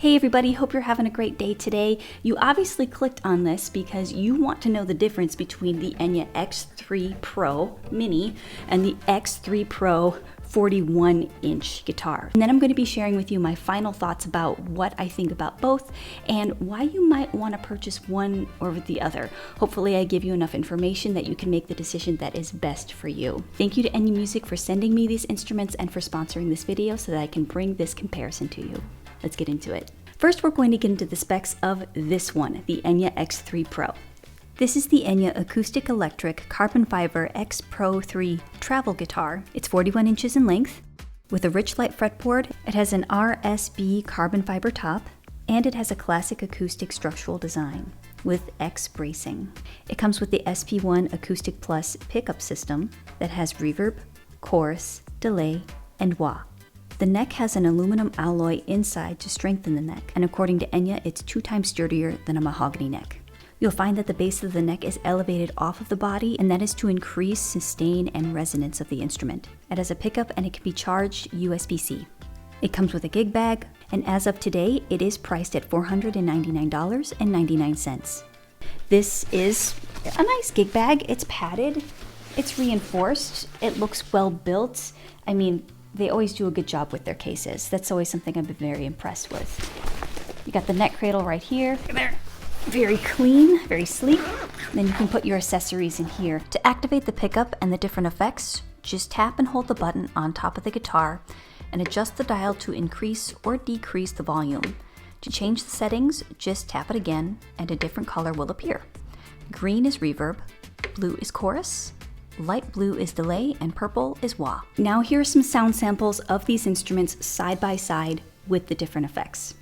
Hey everybody, hope you're having a great day today. You obviously clicked on this because you want to know the difference between the Enya X3 Pro Mini and the X3 Pro 41-inch guitar. And then I'm going to be sharing with you my final thoughts about what I think about both and why you might want to purchase one over the other. Hopefully I give you enough information that you can make the decision that is best for you. Thank you to Enya Music for sending me these instruments and for sponsoring this video so that I can bring this comparison to you. Let's get into it. First, we're going to get into the specs of this one, the Enya X3 Pro. This is the Enya Acoustic Electric Carbon Fiber X Pro 3 travel guitar. It's 41 inches in length. With a rich light fretboard, it has an RSB carbon fiber top, and it has a classic acoustic structural design with X bracing. It comes with the SP1 Acoustic Plus pickup system that has reverb, chorus, delay, and wah. The neck has an aluminum alloy inside to strengthen the neck, and according to Enya, it's 2 times sturdier than a mahogany neck. You'll find that the base of the neck is elevated off of the body, and that is to increase sustain and resonance of the instrument. It has a pickup and it can be charged USB-C. It comes with a gig bag, and as of today, it is priced at $499.99. This is a nice gig bag. It's padded, it's reinforced, it looks well built. I mean, they always do a good job with their cases. That's always something I've been very impressed with. You got the neck cradle right here. There. Very clean, very sleek. Then you can put your accessories in here. To activate the pickup and the different effects, just tap and hold the button on top of the guitar and adjust the dial to increase or decrease the volume. To change the settings, just tap it again and a different color will appear. Green is reverb, blue is chorus, light blue is delay, and purple is wah. Now here are some sound samples of these instruments side by side with the different effects.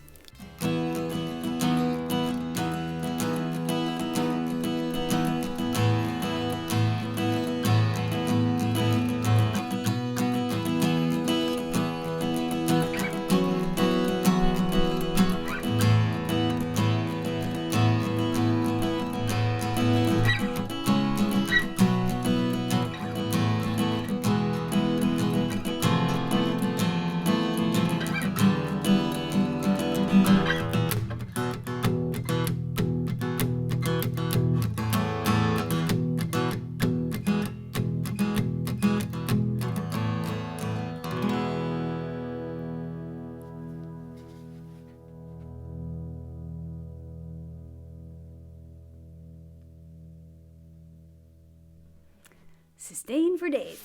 Sustain for days.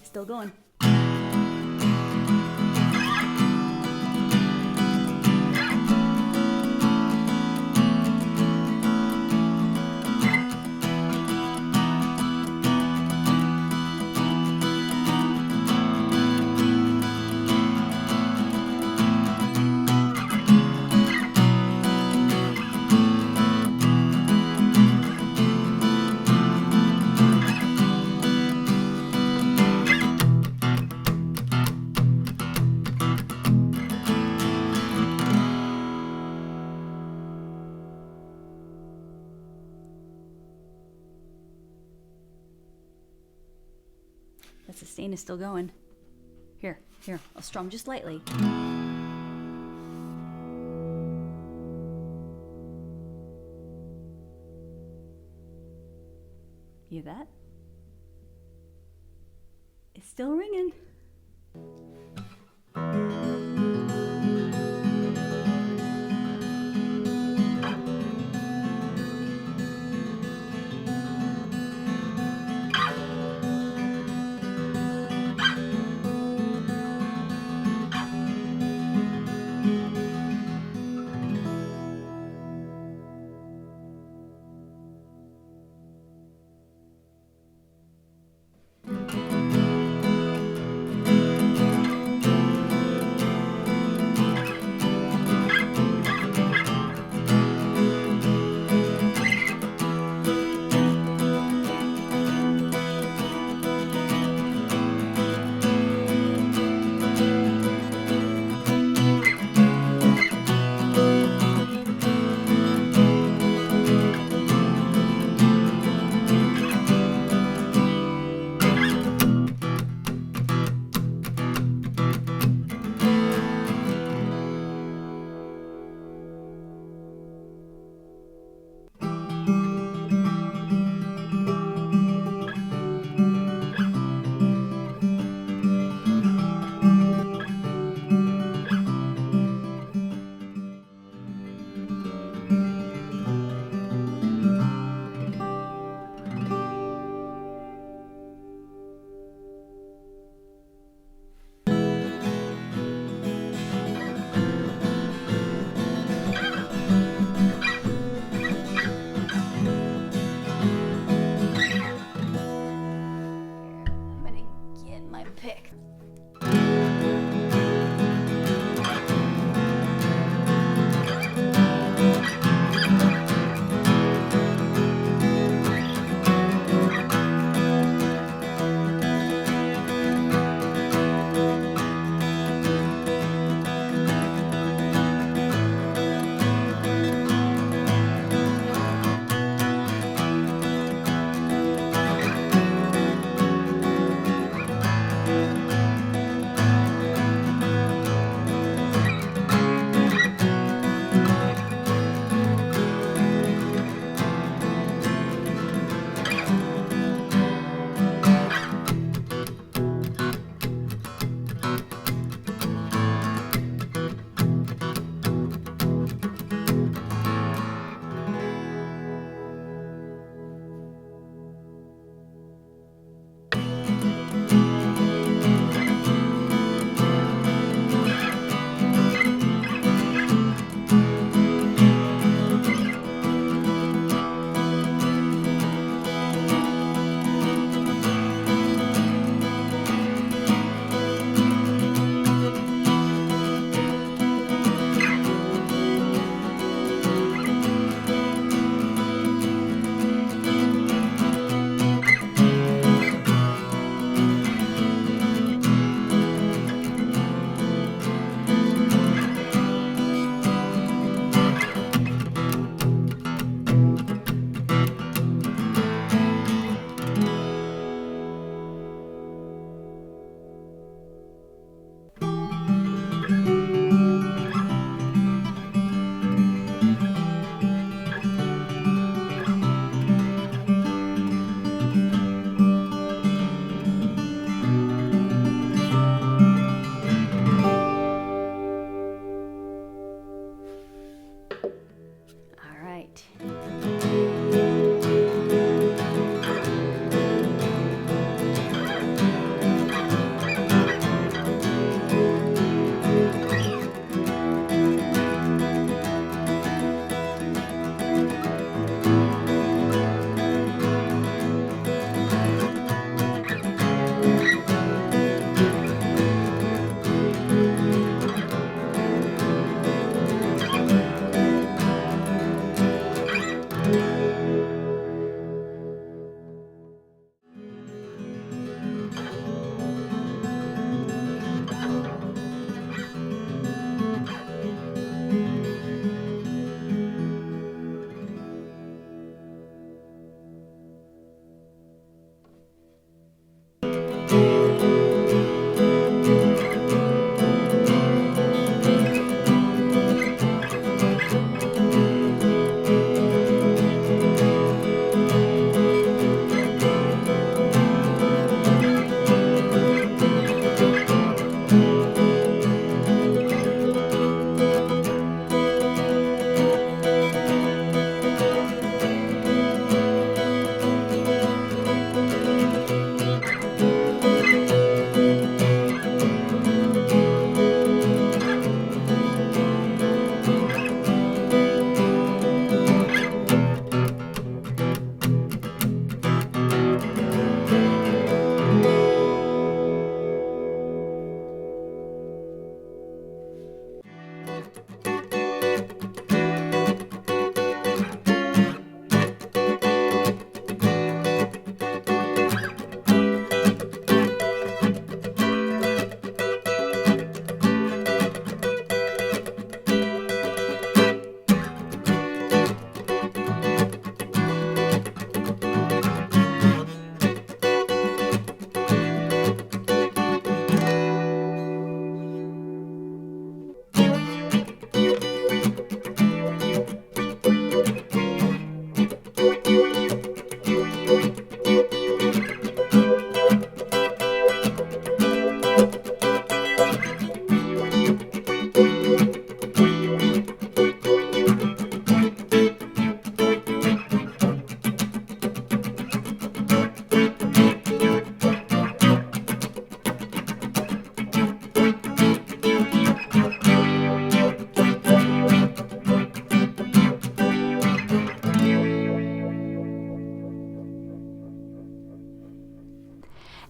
Still going. That sustain is still going. Here, I'll strum just lightly. You hear that? It's still ringing.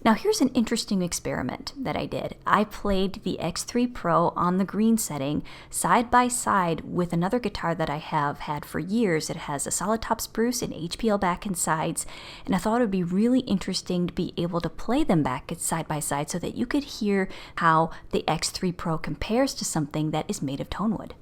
Now here's an interesting experiment that I did. I played the X3 Pro on the green setting side by side with another guitar that I have had for years. It has a solid top spruce and HPL back and sides, and I thought it would be really interesting to be able to play them back side by side so that you could hear how the X3 Pro compares to something that is made of tone wood.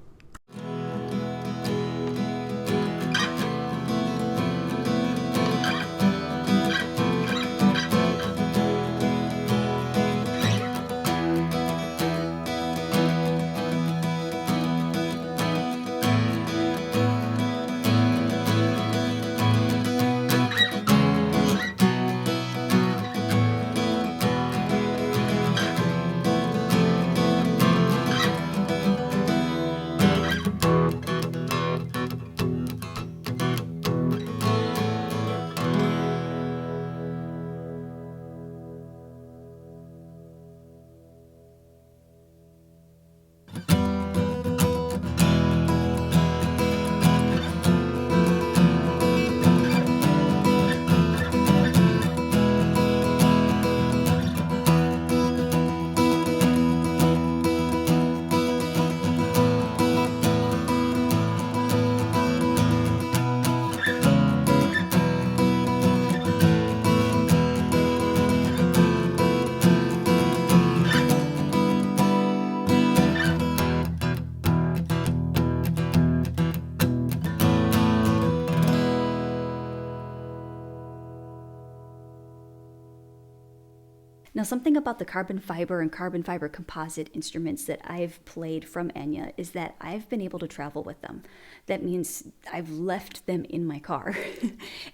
Now, something about the carbon fiber and carbon fiber composite instruments that I've played from Enya is that I've been able to travel with them. That means I've left them in my car.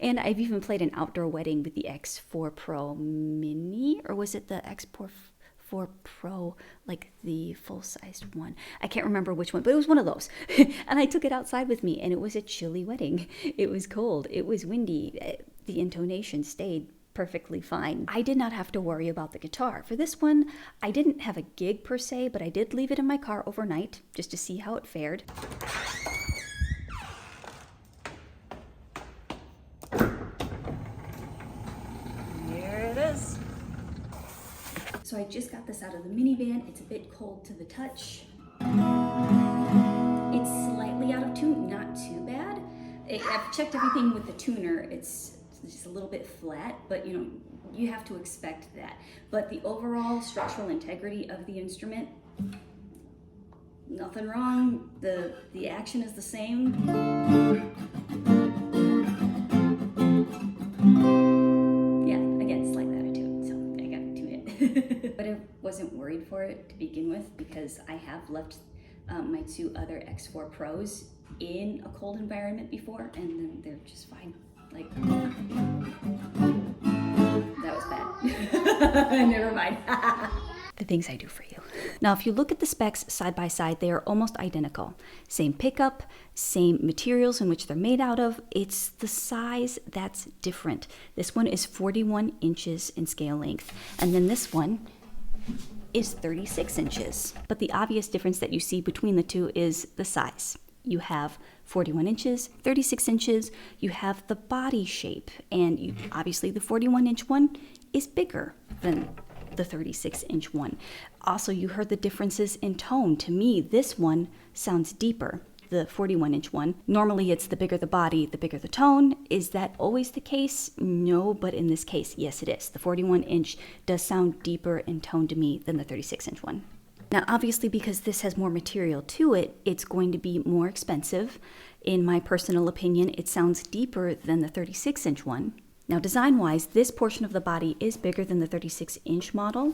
And I've even played an outdoor wedding with the X4 Pro Mini, or was it the X4 Pro, like the full-sized one? I can't remember which one, but it was one of those. And I took it outside with me, and it was a chilly wedding. It was cold. It was windy. The intonation stayed perfectly fine. I did not have to worry about the guitar. For this one, I didn't have a gig per se, but I did leave it in my car overnight just to see how it fared. Here it is. So I just got this out of the minivan. It's a bit cold to the touch. It's slightly out of tune, not too bad. I've checked everything with the tuner. It's just a little bit flat, but you have to expect that. But the overall structural integrity of the instrument, nothing wrong. The action is the same. Yeah, again, slightly out of tune, so I gotta tune it. But I wasn't worried for it to begin with because I have left my two other X4 Pros in a cold environment before, and then they're just fine. Like, that was bad. Never mind. The things I do for you. Now, if you look at the specs side by side, they are almost identical. Same pickup, same materials in which they're made out of. It's the size that's different. This one is 41 inches in scale length, and then this one is 36 inches. But the obvious difference that you see between the two is the size. You have 41 inches, 36 inches, you have the body shape, and obviously the 41-inch one is bigger than the 36-inch one. Also, you heard the differences in tone. To me, this one sounds deeper, the 41-inch one. Normally it's the bigger the body, the bigger the tone. Is that always the case? No, but in this case, yes it is. The 41-inch does sound deeper in tone to me than the 36-inch one. Now, obviously, because this has more material to it, it's going to be more expensive. In my personal opinion, it sounds deeper than the 36-inch one. Now, design-wise, this portion of the body is bigger than the 36-inch model,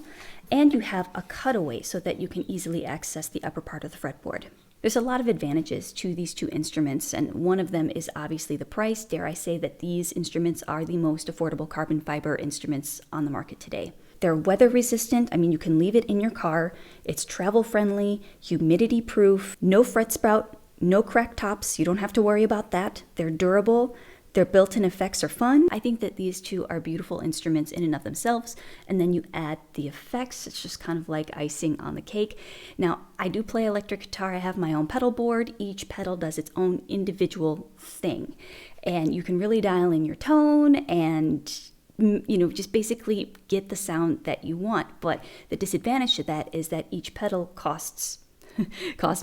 and you have a cutaway so that you can easily access the upper part of the fretboard. There's a lot of advantages to these two instruments, and one of them is obviously the price. Dare I say that these instruments are the most affordable carbon fiber instruments on the market today. They're weather resistant. I mean, you can leave it in your car. It's travel friendly, humidity proof, no fret sprout, no cracked tops. You don't have to worry about that. They're durable. Their built-in effects are fun. I think that these two are beautiful instruments in and of themselves, and then you add the effects. It's just kind of like icing on the cake. Now, I do play electric guitar. I have my own pedal board. Each pedal does its own individual thing, and you can really dial in your tone and just basically get the sound that you want. But the disadvantage to that is that each pedal costs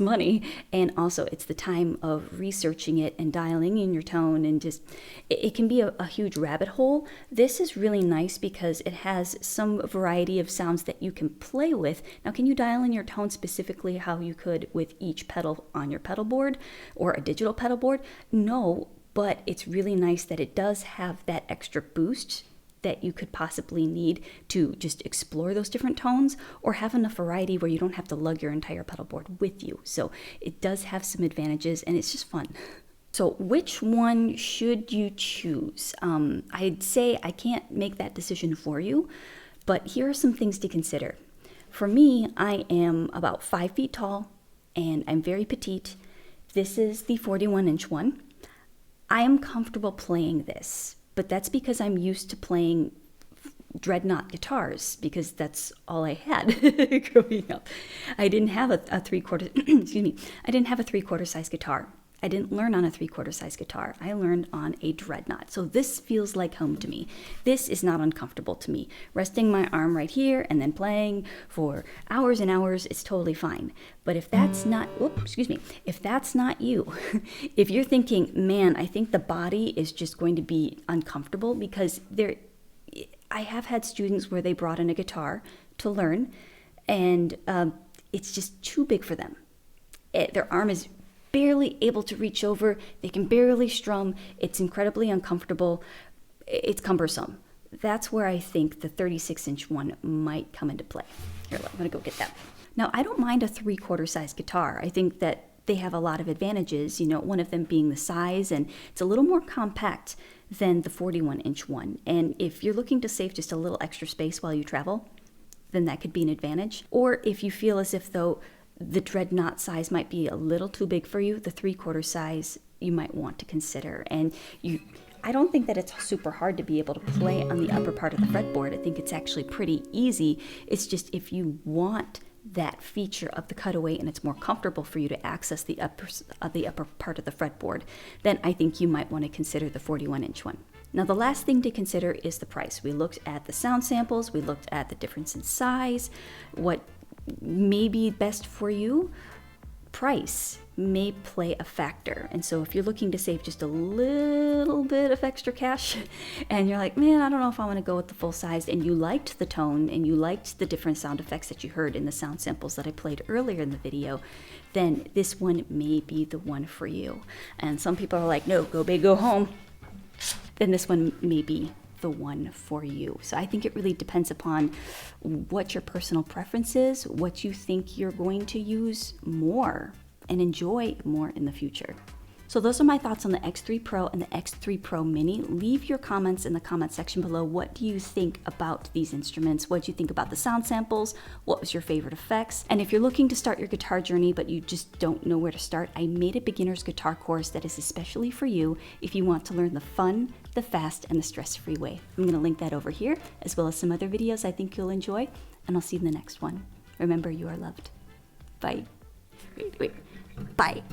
money, and also it's the time of researching it and dialing in your tone, and just it can be a huge rabbit hole. This is really nice because it has some variety of sounds that you can play with. Now, can you dial in your tone specifically how you could with each pedal on your pedal board or a digital pedal board? No, but it's really nice that it does have that extra boost that you could possibly need to just explore those different tones, or have enough variety where you don't have to lug your entire pedal board with you. So it does have some advantages, and it's just fun. So which one should you choose? I'd say I can't make that decision for you, but here are some things to consider. For me, I am about 5 feet tall, and I'm very petite. This is the 41-inch one. I am comfortable playing this, but that's because I'm used to playing dreadnought guitars, because that's all I had growing up. I didn't have a 3/4 excuse me. I didn't have a 3/4 size guitar. I didn't learn on a 3/4 size guitar. I learned on a dreadnought. So this feels like home to me. This is not uncomfortable to me. Resting my arm right here and then playing for hours and hours is totally fine. But if that's not, if that's not you, if you're thinking, man, I think the body is just going to be uncomfortable, because I have had students where they brought in a guitar to learn, and it's just too big for them. Their arm is barely able to reach over. They can barely strum. It's incredibly uncomfortable. It's cumbersome. That's where I think the 36-inch one might come into play. Here, I'm going to go get that. Now, I don't mind a 3/4 size guitar. I think that they have a lot of advantages, one of them being the size, and it's a little more compact than the 41-inch one. And if you're looking to save just a little extra space while you travel, then that could be an advantage. Or if you feel as if, though, the dreadnought size might be a little too big for you, the 3/4 size you might want to consider. And I don't think that it's super hard to be able to play on the upper part of the fretboard. I think it's actually pretty easy. It's just if you want that feature of the cutaway and it's more comfortable for you to access the upper part of the fretboard, then I think you might want to consider the 41-inch one. Now, the last thing to consider is the price. We looked at the sound samples, we looked at the difference in size, what may be best for you. Price may play a factor. And so if you're looking to save just a little bit of extra cash and you're like, man, I don't know if I want to go with the full size, and you liked the tone and you liked the different sound effects that you heard in the sound samples that I played earlier in the video, then this one may be the one for you. And some people are like, no, go big, go home. Then this one may be the one for you. So I think it really depends upon what your personal preference is, what you think you're going to use more and enjoy more in the future. So those are my thoughts on the X3 Pro and the X3 Pro Mini. Leave your comments in the comment section below. What do you think about these instruments? What do you think about the sound samples? What was your favorite effects? And if you're looking to start your guitar journey but you just don't know where to start, I made a beginner's guitar course that is especially for you if you want to learn the fun, the fast, and the stress-free way. I'm going to link that over here, as well as some other videos I think you'll enjoy, and I'll see you in the next one. Remember, you are loved. Bye. Wait. Bye.